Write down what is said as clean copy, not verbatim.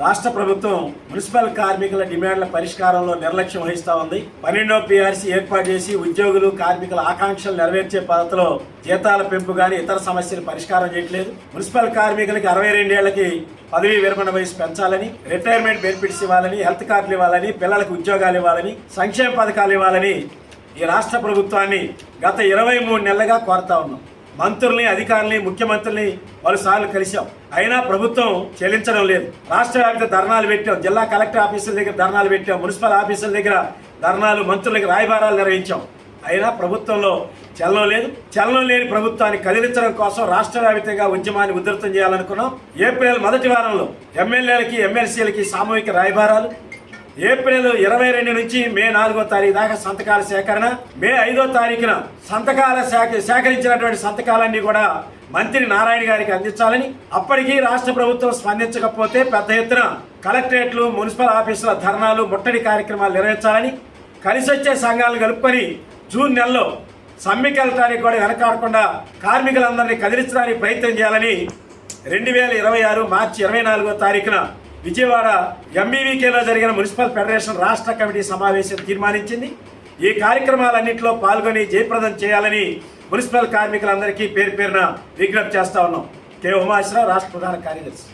రాష్ట్ర ప్రభుత్వం మున్సిపల్ కార్మికుల డిమాండ్ల పరిష్కారంలో నిర్లక్ష్యం వహిస్తూ ఉంది. 12వ PRC ఏర్పాటు చేసి ఉద్యోగులు కార్మికుల ఆకాంక్షలు నెరవేర్చే పద్ధతిలో జీతాల పెంపు గాని ఇతర సమస్యలు పరిష్కారం చేయట్లేదు. మున్సిపల్ కార్మికులకి 62 ఏళ్లకి పదవీ విరమణ వయసు పెంచాలని, రిటైర్మెంట్ బెనిఫిట్స్ ఇవ్వాలని, హెల్త్ కార్డులు ఇవ్వాలని, పిల్లలకు ఉద్యోగాలు ఇవ్వాలని, సంక్షేమ పథకాలు ఇవ్వాలని ఈ రాష్ట్ర ప్రభుత్వాన్ని గత 23 నెలలుగా కోరుతా ఉన్నాం. మంత్రుల్ని, అధికారుల్ని, ముఖ్యమంత్రుల్ని పలుసార్లు కలిశాం. అయినా ప్రభుత్వం చెల్లించడం లేదు. రాష్ట్ర వ్యాప్త ధర్నాలు పెట్టాం, జిల్లా కలెక్టర్ ఆఫీసుల దగ్గర ధర్నాలు పెట్టాం, మున్సిపల్ ఆఫీసుల దగ్గర ధర్నాలు, మంత్రులకి రాయబారాలు నిర్వహించాం. అయినా ప్రభుత్వంలో చలనం లేదు. చలనం లేని ప్రభుత్వాన్ని కదిలించడం కోసం రాష్ట్ర వ్యాప్తంగా ఉద్యమాన్ని ఉధృతం చేయాలనుకున్నాం. ఏప్రిల్ మొదటి వారంలో ఎమ్మెల్యేలకి, ఎమ్మెల్సీలకి సామూహిక రాయబారాలు, ఏప్రిల్ 22 నుంచి మే 4వ తారీఖు దాకా సంతకాల సేకరణ, మే 5వ తారీఖున సేకరించినటువంటి సంతకాలన్నీ కూడా మంత్రి నారాయణ గారికి అందించాలని, అప్పటికీ రాష్ట్ర ప్రభుత్వం స్పందించకపోతే పెద్ద ఎత్తున కలెక్టరేట్లు, మున్సిపల్ ఆఫీసుల ధర్నాలు, ముట్టడి కార్యక్రమాలు నిర్వహించాలని, కలిసి వచ్చే సంఘాలను కలుపుకొని జూన్ నెలలో సమ్మెకి వెళ్ళడానికి కూడా వెనకాడకుండా కార్మికులందరినీ కదిలించడానికి ప్రయత్నం చేయాలని 2026 మార్చి 24వ తారీఖున విజయవాడ MBVKలో జరిగిన మున్సిపల్ ఫెడరేషన్ రాష్ట్ర కమిటీ సమావేశం తీర్మానించింది. ఈ కార్యక్రమాలన్నింటిలో పాల్గొని జయప్రదం చేయాలని మున్సిపల్ కార్మికులందరికీ పేరు పేరున విజ్ఞప్తి చేస్తా ఉన్నాం. కె ఉమాశ్వరరావు, రాష్ట్ర ప్రధాన కార్యదర్శి.